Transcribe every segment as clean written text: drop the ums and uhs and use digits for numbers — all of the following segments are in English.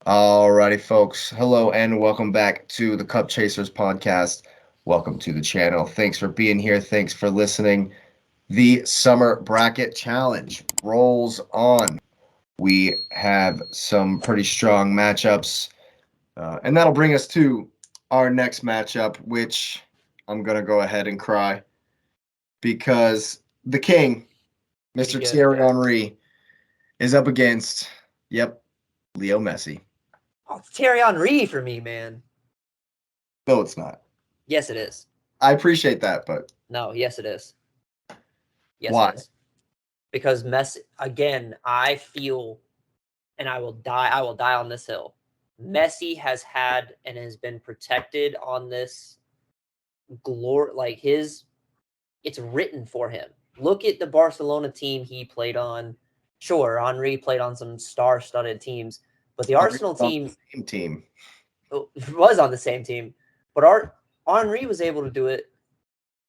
Alrighty, folks. Hello and welcome back to the Cup Chasers podcast. Welcome to the channel. Thanks for being here. Thanks for listening. The Summer Bracket Challenge rolls on. We have some pretty strong matchups, and that'll bring us to our next matchup, which I'm going to go ahead and cry because the King, Pretty Mr. good. Thierry Henry, is up against, yep, Leo Messi. Oh, it's Thierry Henry for me, man. No, it's not. Yes, it is. I appreciate that, but No, yes, it is. Yes, why? it is. Because Messi, again, I feel, and I will die. I will die on this hill. Messi has had and has been protected on this glory, like his. It's written for him. Look at the Barcelona team he played on. Sure, Henry played on some star-studded teams, but the Henry's Arsenal on team the same team. was on the same team. But Henry was able to do it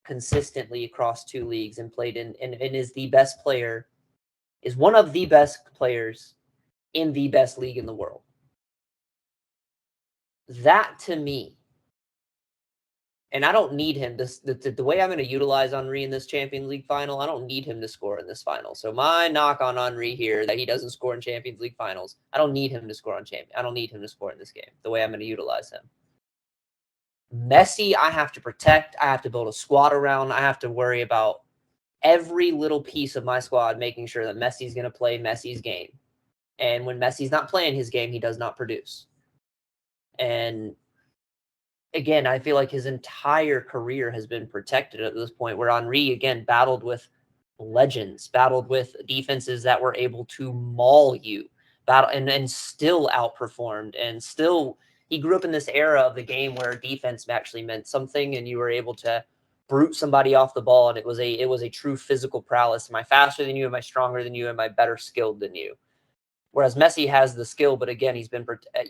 consistently across two leagues and played and is the best player, is one of the best players in the best league in the world. That to me, and I don't need him. The way I'm going to utilize Henry in this Champions League final, I don't need him to score in this final. So my knock on Henry here that he doesn't score in Champions League finals, I don't need him to score on champion. I don't need him to score in this game. The way I'm going to utilize him. Messi, I have to protect. I have to build a squad around. I have to worry about every little piece of my squad, making sure that Messi's going to play Messi's game. And when Messi's not playing his game, he does not produce. And again, I feel like his entire career has been protected at this point, where Henry, again, battled with legends, battled with defenses that were able to maul you, and still outperformed, and still he grew up in this era of the game where defense actually meant something, and you were able to brute somebody off the ball, and it was a true physical prowess. Am I faster than you? Am I stronger than you? Am I better skilled than you? Whereas Messi has the skill, but again,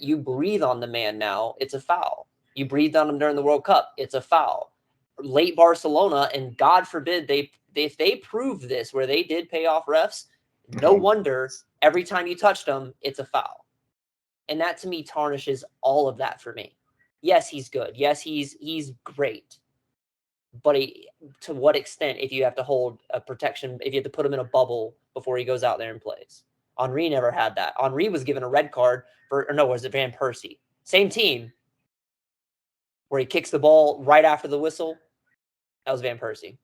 you breathe on the man now, it's a foul. You breathed on him during the World Cup, it's a foul. Late Barcelona, and God forbid if they prove this where they did pay off refs, no wonder every time you touched them, it's a foul. And that to me tarnishes all of that for me. Yes, he's good. Yes, he's great. But to what extent if you have to hold a protection, if you have to put him in a bubble before he goes out there and plays? Henry never had that. Henry was given a red card or no, was it Van Persie? Same team, where he kicks the ball right after the whistle. That was Van Persie.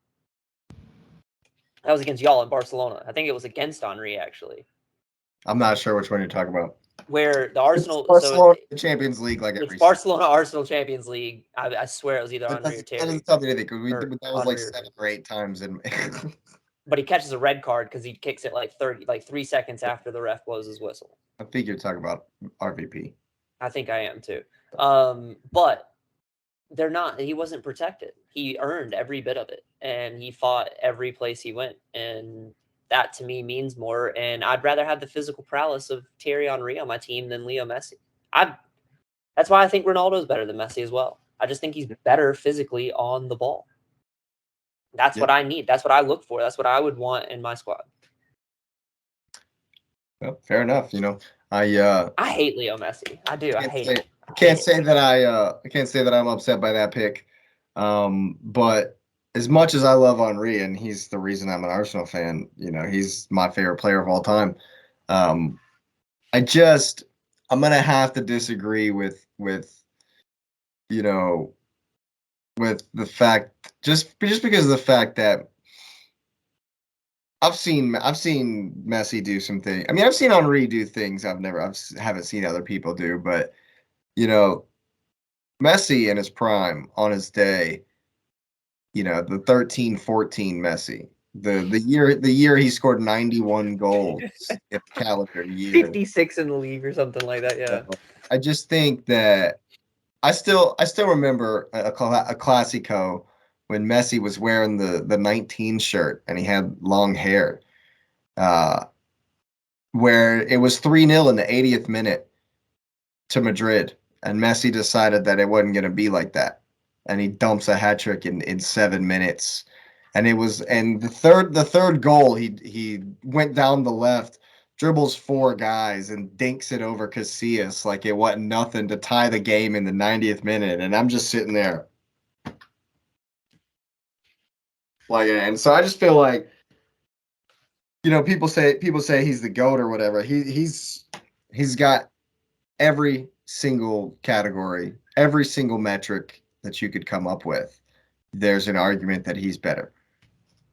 That was against y'all in Barcelona. I think it was against Henry, actually. I'm not sure which one you're talking about. Where the It's Arsenal, Barcelona Champions League, like it's every Barcelona Arsenal Champions League. I swear it was either Henry or that doesn't Terry. tell me anything because Or that was like Henry or 7 or 8 times in. but he catches a red card because he kicks it like 3 seconds after the ref blows his whistle. I think you're talking about RVP. I think I am too. But they're not. He wasn't protected. He earned every bit of it, and he fought every place he went, and that to me means more. And I'd rather have the physical prowess of Thierry Henry on my team than Leo Messi. I. That's why I think Ronaldo's better than Messi as well. I just think he's better physically on the ball. That's what I need. That's what I look for. That's what I would want in my squad. Well, fair enough. I hate Leo Messi. I do. I hate it. can't say that I can't say that I'm upset by that pick. But as much as I love Henri and he's the reason I'm an Arsenal fan, he's my favorite player of all time. Um, I'm gonna have to disagree you know with the fact just because of the fact that I've seen Messi do some things. I mean, I've seen Henri do things haven't seen other people do, but you know, Messi in his prime on his day, the 13-14 Messi, the year he scored 91 goals in the calendar year. 56 in the league or something like that. Yeah. I just think that I still remember a Classico when Messi was wearing the 19 shirt and he had long hair, uh, where it was 3-0 in the 80th minute to Madrid, and Messi decided that it wasn't going to be like that, and he dumps a hat trick in 7 minutes, and the third goal he went down the left, dribbles 4 guys and dinks it over Casillas like it wasn't nothing to tie the game in the 90th minute. And I'm just sitting there like, and so I just feel like, people say he's the GOAT or whatever. He's got every single category, every single metric that you could come up with. There's an argument that he's better.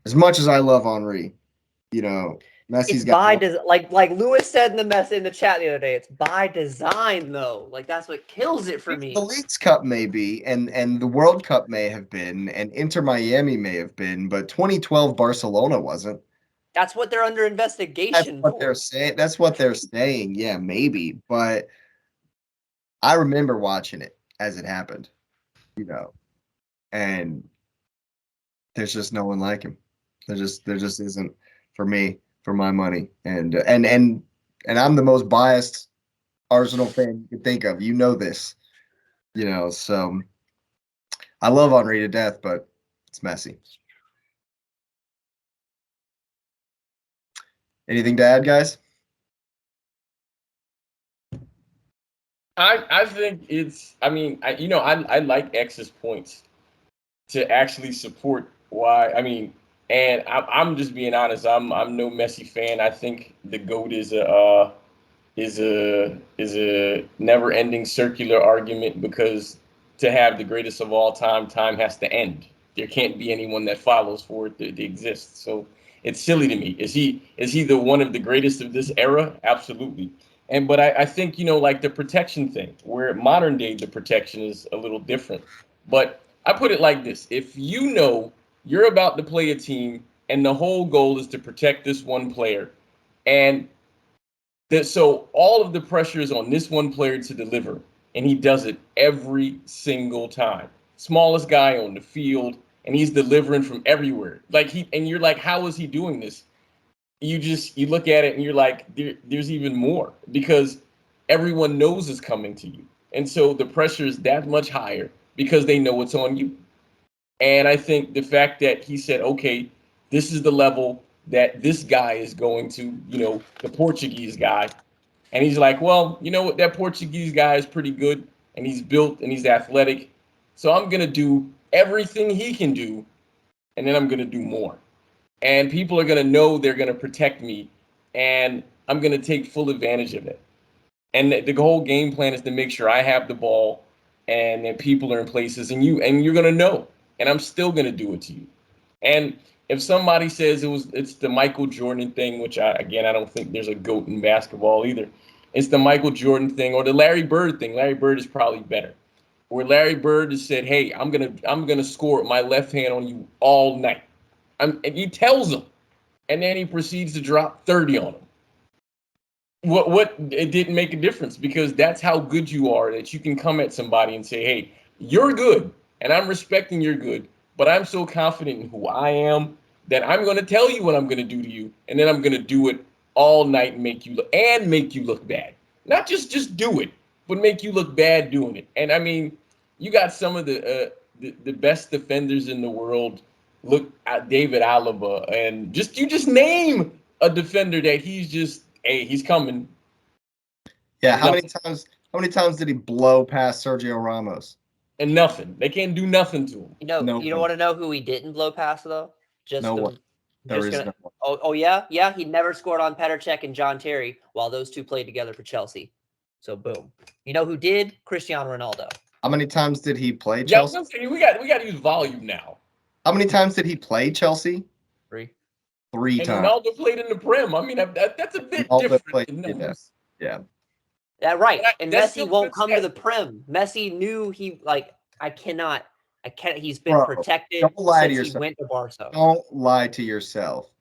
As much as I love Henri, you know, It's Messi's got by design, like Lewis said in the chat the other day. It's by design, though. Like that's what kills it for me. the Leagues Cup may be, and the World Cup may have been, and Inter Miami may have been, but 2012 Barcelona wasn't. That's what they're under That's investigation what they're for. saying. That's what they're saying. Yeah, maybe, but I remember watching it as it happened, you know, and there's just no one like him. There just isn't for me, for my money, and I'm the most biased Arsenal fan you could think of. You know this, so I love Henri to death, but it's messy. Anything to add, guys? I think it's. I mean, I like X's points to actually support why. I mean, and I'm just being honest. I'm no Messi fan. I think the goat is a never ending circular argument because to have the greatest of all time has to end. There can't be anyone that follows for it to exist. So it's silly to me. Is he the one of the greatest of this era? Absolutely. But I think like the protection thing, where modern day the protection is a little different. But I put it like this: if you know you're about to play a team and the whole goal is to protect this one player, and so all of the pressure is on this one player to deliver, and he does it every single time. Smallest guy on the field, and he's delivering from everywhere. And you're like, how is he doing this? You look at it and you're like, there's even more because everyone knows it's coming to you, and so the pressure is that much higher because they know it's on you. And I think the fact that he said, okay, this is the level that this guy is going to, the Portuguese guy, and he's like, well, you know what? That Portuguese guy is pretty good and he's built and he's athletic. So I'm going to do everything he can do and then I'm going to do more. And people are going to know they're going to protect me and I'm going to take full advantage of it. And the whole game plan is to make sure I have the ball and that people are in places and you're going to know. And I'm still going to do it to you. And if somebody says it's the Michael Jordan thing, which I don't think there's a GOAT in basketball either. It's the Michael Jordan thing or the Larry Bird thing. Larry Bird is probably better. Where Larry Bird has said, "Hey, I'm gonna score with my left hand on you all night," and he tells them, and then he proceeds to drop 30 on them. What it didn't make a difference because that's how good you are, that you can come at somebody and say, hey, you're good and I'm respecting you're good, but I'm so confident in who I am that I'm going to tell you what I'm going to do to you, and then I'm going to do it all night and make you look bad. Not just do it, but make you look bad doing it. And I mean, you got some of the best defenders in the world. Look at David Alaba, and you just name a defender that he's just, hey, he's coming. Yeah, And nothing. how many times did he blow past Sergio Ramos? And nothing. They can't do nothing to him. No You don't one. want to know who he didn't blow past though? No Just one. the There just is gonna. no one. Oh yeah. He never scored on Petr Cech and John Terry while those two played together for Chelsea. So boom. You know who did? Cristiano Ronaldo. How many times did he play Yeah, I was Chelsea? gonna say we got to use volume now. How many times did he play Chelsea? 3. 3 And times. Ronaldo played in the Prem. I mean, that's a bit Ronaldo different played. in Yeah. numbers. Yeah. Yeah, right. And That's Messi still a won't good come to stat. the Prem. Messi knew he I cannot. He's been Bro, protected don't lie to since he yourself. went to Barca. Don't lie to yourself.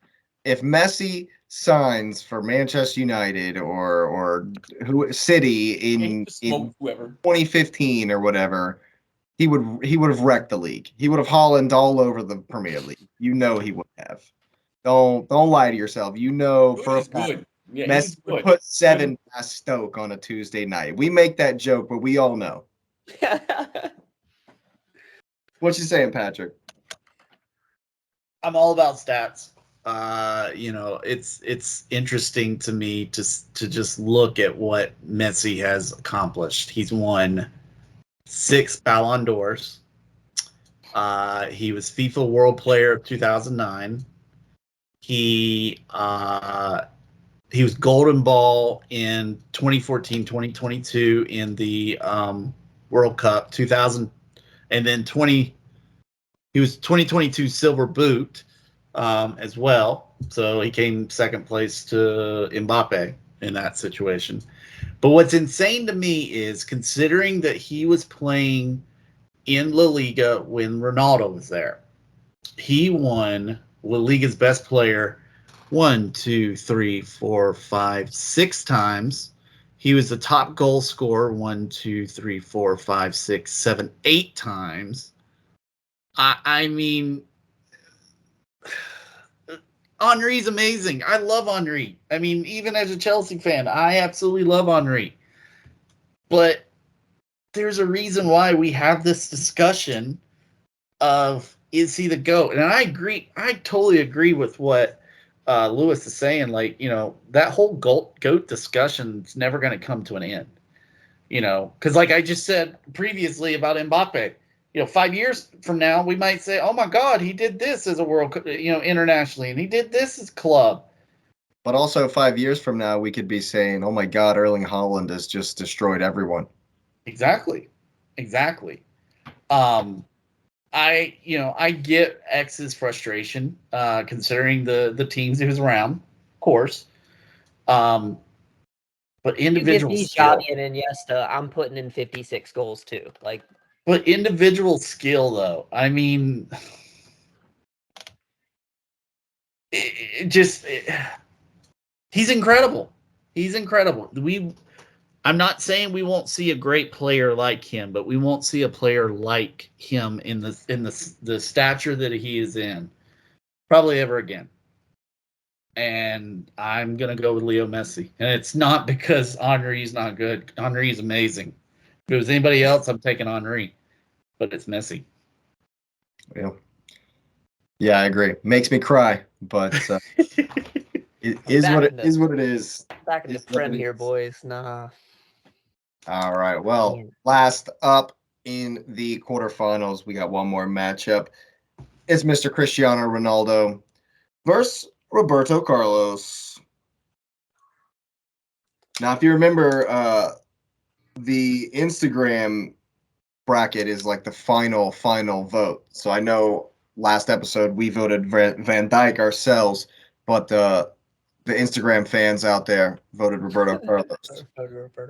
If Messi signs for Manchester United or who City He in just in smoked whoever. 2015 or whatever, he would have wrecked the league. He would have Holland all over the Premier League. You know he would have. Don't lie to yourself. You know Good for a is fact good. Yeah, he's Messi would good. put 7 past Stoke on a Tuesday night. We make that joke, but we all know. What you saying, Patrick? I'm all about stats. it's interesting to me to just look at what Messi has accomplished. He's won 6 Ballon d'Ors. He was FIFA World Player of 2009. He was Golden Ball in 2014, 2022 in the World Cup 2000, and then he was 2022 Silver Boot as well. So he came second place to Mbappe in that situation. But what's insane to me is considering that he was playing in La Liga when Ronaldo was there. He won La Liga's best player 1, 2, 3, 4, 5, 6 times. He was the top goal scorer 1, 2, 3, 4, 5, 6, 7, 8 times. I mean, Henry's amazing. I love Henry. I mean, even as a Chelsea fan, I absolutely love Henry. But there's a reason why we have this discussion of is he the GOAT? And I agree. I totally agree with what Lewis is saying. Like, that whole GOAT discussion is never going to come to an end. Because like I just said previously about Mbappe, 5 years from now, we might say, oh my God, he did this as a internationally, and he did this as club. But also 5 years from now, we could be saying, oh my God, Erling Haaland has just destroyed everyone. Exactly. I get X's frustration, considering the teams he was around, of course. But individual you give me skill. Xavi and Iniesta, I'm putting in 56 goals too. But individual skill, though, I mean, he's incredible. He's incredible. I'm not saying we won't see a great player like him, but we won't see a player like him in the stature that he is in probably ever again. And I'm gonna go with Leo Messi, and it's not because Henry's not good. Henry's amazing. If it was anybody else, I'm taking Henry, but it's Messi. Yeah, I agree. Makes me cry, but it is what it is. What it is. Back in the Prem here, boys. Nah. All right. Well, Man. last up in the quarterfinals, we got one more matchup. It's Mr. Cristiano Ronaldo versus Roberto Carlos. Now, if you remember, the Instagram bracket is like the final vote. So I know last episode we voted Van Dijk ourselves, but the Instagram fans out there voted Roberto Carlos.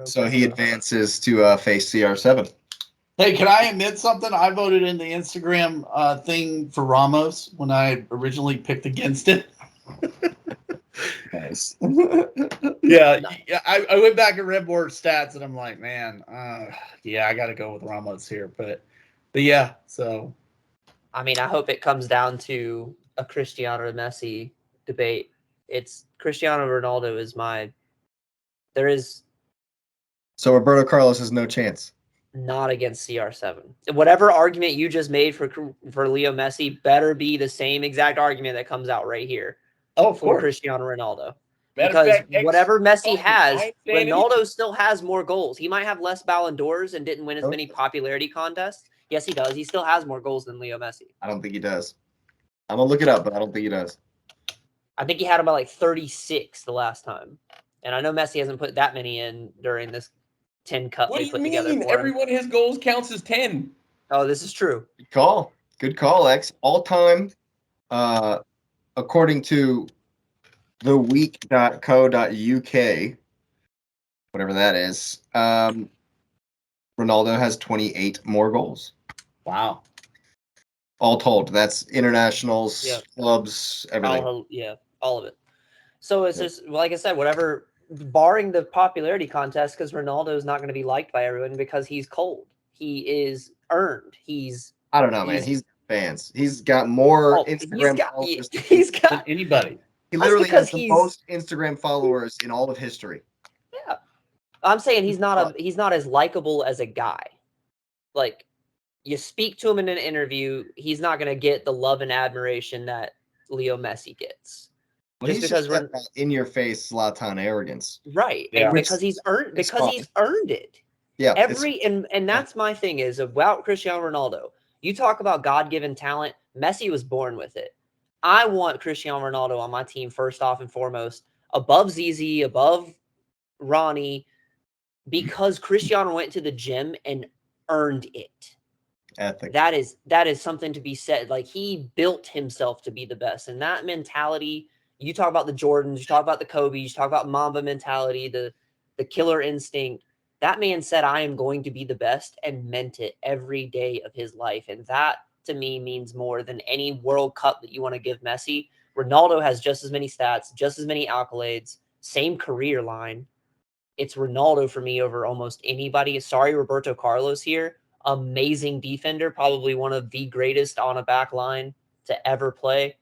So he advances to face CR7. Hey, can I admit something? I voted in the Instagram thing for Ramos when I originally picked against it. Nice. Yeah, I went back and read more stats, and I'm like, man, I got to go with Ramos here. But yeah, so. I mean, I hope it comes down to a Cristiano Messi debate. It's Cristiano Ronaldo is So Roberto Carlos has no chance. Not against CR7. Whatever argument you just made for Leo Messi better be the same exact argument that comes out right here. Oh, of for course. Cristiano Ronaldo. Because whatever Messi has, Ronaldo still has more goals. He might have less Ballon d'Ors and didn't win as many popularity contests. Yes, he does. He still has more goals than Leo Messi. I don't think he does. I'm going to look it up, but I don't think he does. I think he had about 36 the last time. And I know Messi hasn't put that many in during this 10 cup they put together for him. Everyone his goals counts as 10. Oh, this is true. Good call, X. All time, according to theweek.co.uk, whatever that is, Ronaldo has 28 more goals. Wow. All told. That's internationals, clubs, everything. All of it. So it's just, like I said, whatever, barring the popularity contest, because Ronaldo is not going to be liked by everyone because he's cold. He is earned. I don't know, man. He's fans. He's got more Instagram followers than anybody. He literally has the most Instagram followers in all of history. Yeah. I'm saying he's not as likable as a guy. Like, you speak to him in an interview, he's not going to get the love and admiration that Leo Messi gets. Well, Just he's because just that in your face Zlatan arrogance. right, Yeah. and because he's earned it. Yeah, And that's my thing is about Cristiano Ronaldo. You talk about God-given talent. Messi was born with it. I want Cristiano Ronaldo on my team first off and foremost, above ZZ, above Ronnie, because Cristiano went to the gym and earned it. ethic. That is something to be said. Like he built himself to be the best, and that mentality. You talk about the Jordans, you talk about the Kobe, you talk about Mamba mentality, the killer instinct. That man said, "I am going to be the best," and meant it every day of his life, and that to me means more than any World Cup that you want to give Messi. Ronaldo has just as many stats, just as many accolades, same career line. It's Ronaldo for me over almost anybody. Sorry, Roberto Carlos here. Amazing defender, probably one of the greatest on a back line to ever play.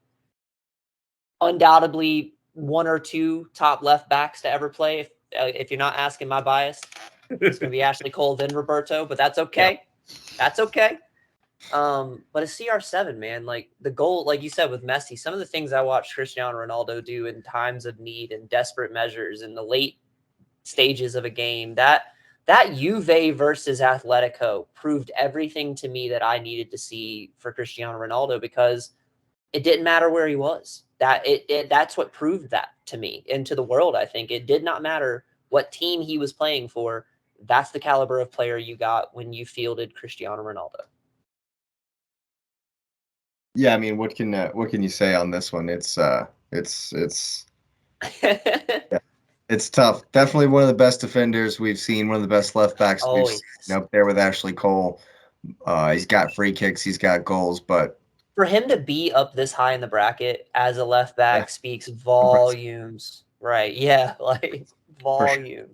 Undoubtedly, one or two top left backs to ever play. If you're not asking my bias, it's going to be Ashley Cole, then Roberto, but that's okay. That's okay. But a CR7, man, like the goal, like you said with Messi, some of the things I watched Cristiano Ronaldo do in times of need and desperate measures in the late stages of a game, that Juve versus Atletico proved everything to me that I needed to see for Cristiano Ronaldo, because it didn't matter where he was. That's what proved that to me and to the world. I think it did not matter what team he was playing for. That's the caliber of player you got when you fielded Cristiano Ronaldo. Yeah, I mean, what can you say on this one? It's yeah, it's tough. Definitely one of the best defenders we've seen. One of the best left backs we've Always. seen up there with Ashley Cole. He's got free kicks, he's got goals, but For him to be up this high in the bracket as a left back yeah, speaks impressive volumes. Right. Yeah. Like for sure. volume.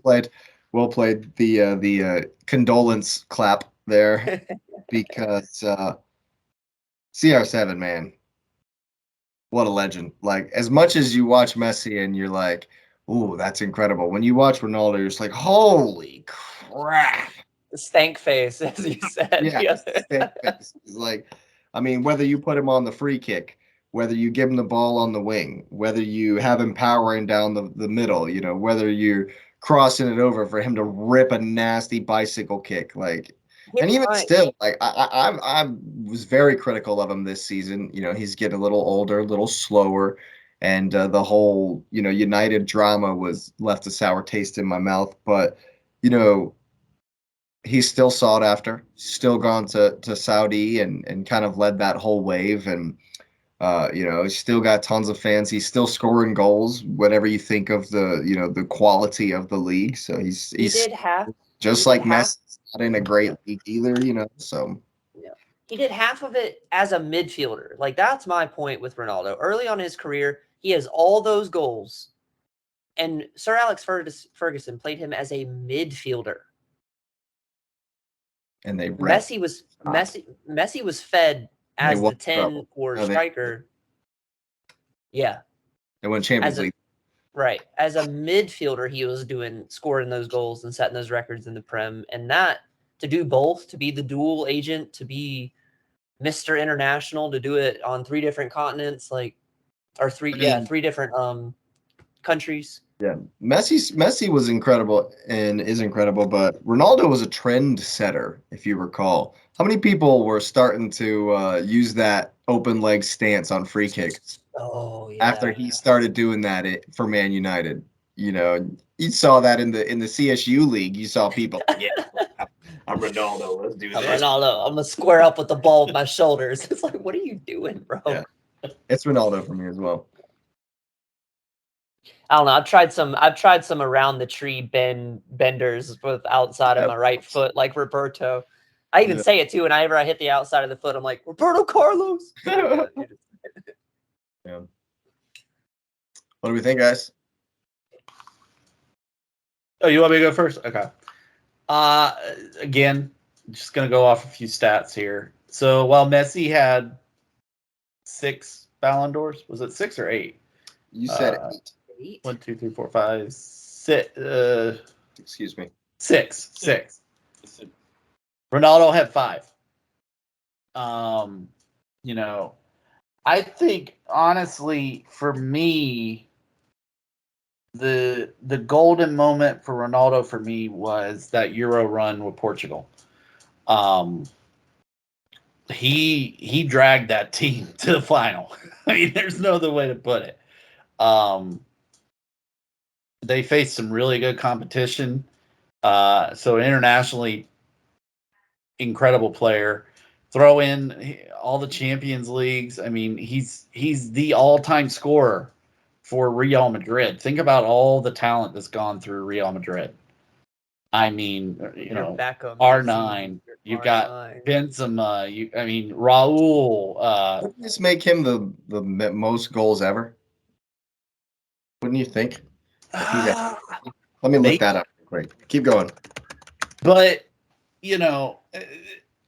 Well played. The condolence clap there because CR7, man, what a legend. Like, as much as you watch Messi and you're like, ooh, that's incredible. When you watch Ronaldo, you're just like, holy crap. The stank face, as you said. Yeah, it's like, I mean, whether you put him on the free kick, whether you give him the ball on the wing, whether you have him powering down the middle, whether you're crossing it over for him to rip a nasty bicycle kick, like, and even still, like, I was very critical of him this season. He's getting a little older, a little slower, and the whole United drama was left a sour taste in my mouth. But you know he's still sought after, still gone to Saudi and kind of led that whole wave. And, he's still got tons of fans. He's still scoring goals, whatever you think of the quality of the league. So he's just like Messi, not in a great league either, so. Yeah. He did half of it as a midfielder. Like, that's my point with Ronaldo. Early on in his career, he has all those goals. And Sir Alex Ferguson played him as a midfielder. And they Messi was fed as the 10 or striker. Yeah. They won Champions League. Right. As a midfielder, he was scoring those goals and setting those records in the Prem. And that, to do both, to be the dual agent, to be Mr. International, to do it on 3 different continents, three different countries. Yeah, Messi was incredible and is incredible, but Ronaldo was a trend setter, if you recall. How many people were starting to use that open leg stance on free kicks? Oh yeah. After he started doing that for Man United, you saw that in the CSU league. You saw people, yeah, I'm Ronaldo. Let's do this. Ronaldo. I'm gonna square up with the ball with my shoulders. It's like, what are you doing, bro? Yeah. It's Ronaldo for me as well. I don't know. I've tried some around the tree benders with outside of my right foot, like Roberto. I even say it too, whenever I hit the outside of the foot, I'm like, Roberto Carlos. Yeah. What do we think, guys? Oh, you want me to go first? Okay. Again, just gonna go off a few stats here. So while Messi had 6 Ballon d'Ors, was it 6 or 8? You said 8. 1, 2, 3, 4, 5, 6. Excuse me. 6. Ronaldo had 5. I think honestly, for me, the golden moment for Ronaldo for me was that Euro run with Portugal. Um, he dragged that team to the final. I mean, there's no other way to put it. They faced some really good competition. So internationally, incredible player. Throw in all the Champions Leagues. I mean, he's the all-time scorer for Real Madrid. Think about all the talent that's gone through Real Madrid. I mean, Your Beckham, R9. your You've got R9. Benzema. Raul. Wouldn't this make him the most goals ever? Wouldn't you think? If he's at, let me look that up real quick. Keep going. But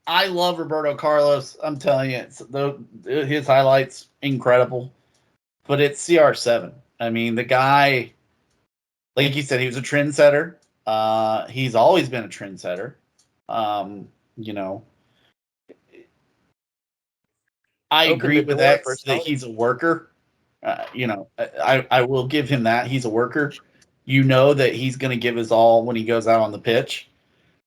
I love Roberto Carlos. I'm telling you, his highlights incredible. But it's CR7. I mean, the guy, like you said, he was a trendsetter. He's always been a trendsetter. You know, I Opened agree the with door for X that some. he's a worker. I will give him that. He's a worker. You know that he's going to give his all when he goes out on the pitch.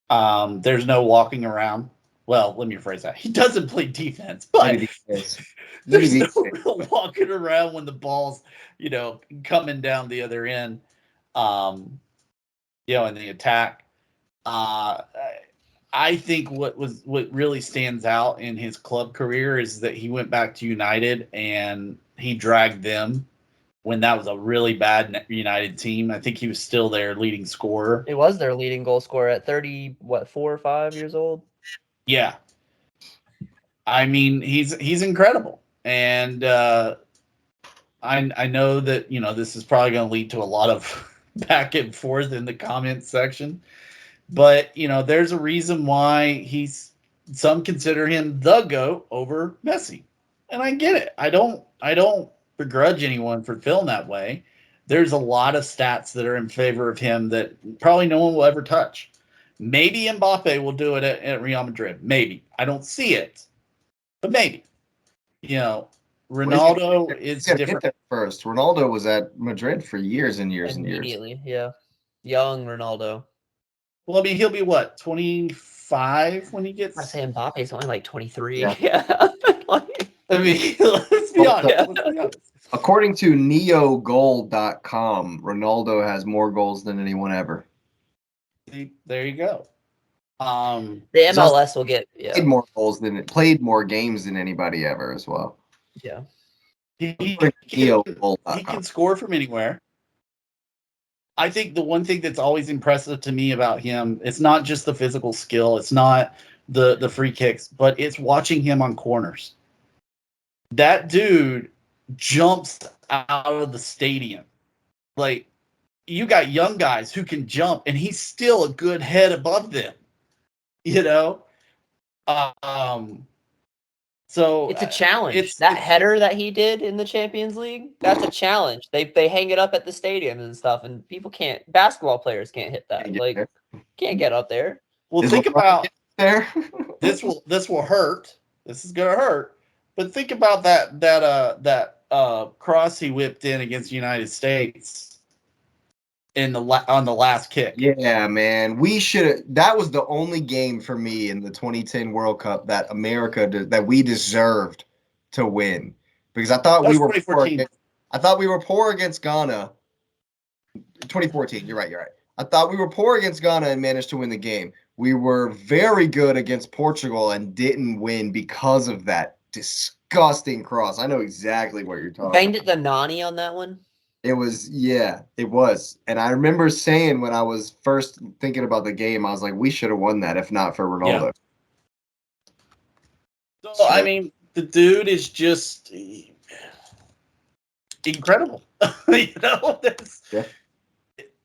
There's no walking around. Well, let me rephrase that. He doesn't play defense, but Maybe these days. there's Maybe no these days. real walking around when the ball's, coming down the other end, in the attack. Uh, I think what really stands out in his club career is that he went back to United and he dragged them when that was a really bad United team. I think he was still their leading scorer. It was their leading goal scorer at 30, 4 or 5 years old? Yeah. I mean, he's incredible. And I know that, this is probably going to lead to a lot of back and forth in the comments section. But, there's a reason why some consider him the GOAT over Messi. And I get it. I don't begrudge anyone for feeling that way. There's a lot of stats that are in favor of him that probably no one will ever touch. Maybe Mbappe will do it at Real Madrid. Maybe. I don't see it, but maybe. Ronaldo is different. Get there first. Ronaldo was at Madrid for years and years and years. Immediately, yeah. Young Ronaldo. Well, I mean, he'll be what, 25 when he gets. I say Mbappe's only like 23. Yeah. Yeah. I mean, let's be honest. Let's be honest. According to neogoal.com, Ronaldo has more goals than anyone ever. See, there you go. The MLS will get played more games than anybody ever as well. Yeah. He can score from anywhere. I think the one thing that's always impressive to me about him, it's not just the physical skill, it's not the free kicks, but it's watching him on corners. That dude jumps out of the stadium. Like, you got young guys who can jump, and he's still a good head above them. So it's a challenge. That header that he did in the Champions League, that's a challenge. They hang it up at the stadium and stuff, and basketball players can't hit that. Can't get up there. Well, think about there. This will hurt. This is gonna hurt. But think about that cross he whipped in against the United States on the last kick. Yeah, man. That was the only game for me in the 2010 World Cup that that we deserved to win. Because I thought we were poor against Ghana. 2014, you're right. I thought we were poor against Ghana and managed to win the game. We were very good against Portugal and didn't win because of that disgusting cross. I know exactly what you're talking about. Banged it the Nani on that one? It was. And I remember saying when I was first thinking about the game, I was like, we should have won that if not for Ronaldo. Yeah. So, I mean, the dude is just incredible.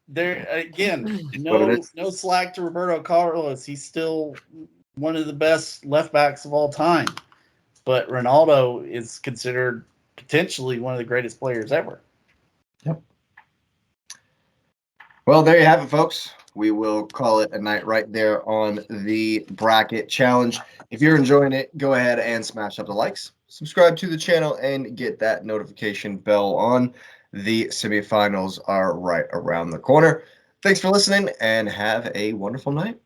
There again, no slack to Roberto Carlos. He's still one of the best left backs of all time. But Ronaldo is considered potentially one of the greatest players ever. Yep. Well, there you have it, folks. We will call it a night right there on the bracket challenge. If you're enjoying it, go ahead and smash up the likes, subscribe to the channel and get that notification bell on. The semifinals are right around the corner. Thanks for listening and have a wonderful night.